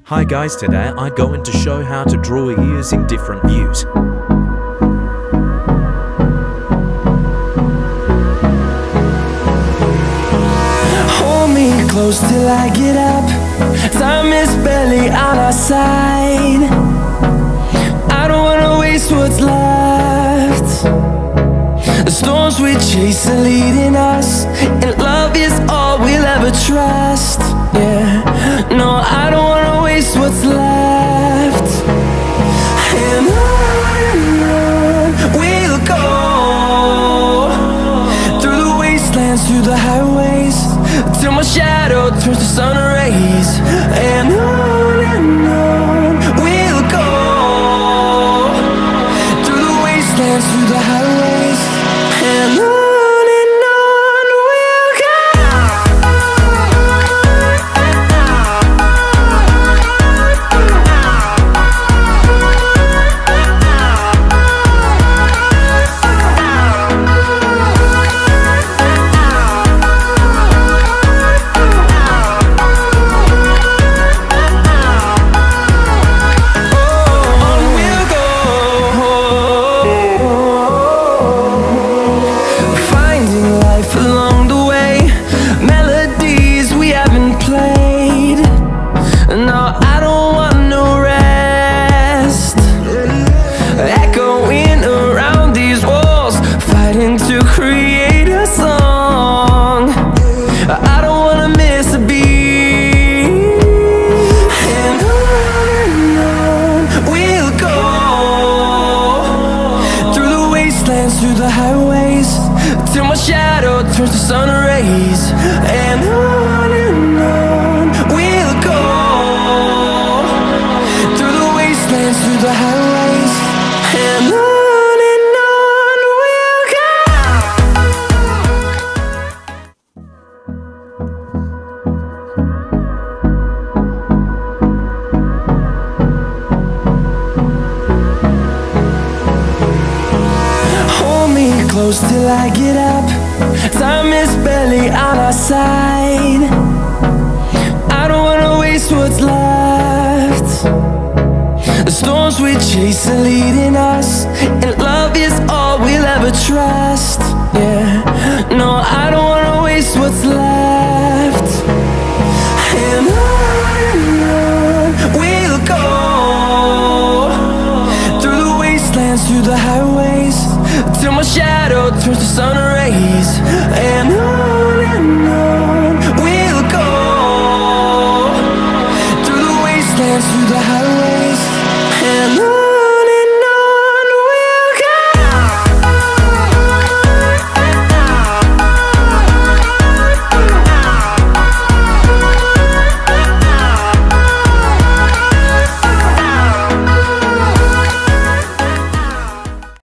Hi guys, today I'm going to show how to draw ears in different views. Hold me close till I get up. Time is barely on our side. I don't wanna waste what's left. The storms we chase are leading us, and love is all we'll ever trust. Yeah, no, I don't wanna waste what's left. And on we'll go, through the wastelands, through the highways, till my shadow turns to sun rays. And on we'll go, through the wastelands, through the highways, and on we'll go. To create a song, I don't wanna miss a beat. And on we'll go, through the wastelands, through the highways, till my shadow turns to sun rays. And on we'll go, through the wastelands, through the highways, and on. Close till I get up. Time is barely on our side. I don't wanna waste what's left. The storms we chase are leading us, and love is all we'll ever trust. Yeah, no, I don't wanna waste what's left. And on we'll go, through the wastelands, through the highways, till my shadow turns to sun rays. And on we'll go, through the wastelands, through the highways, and on.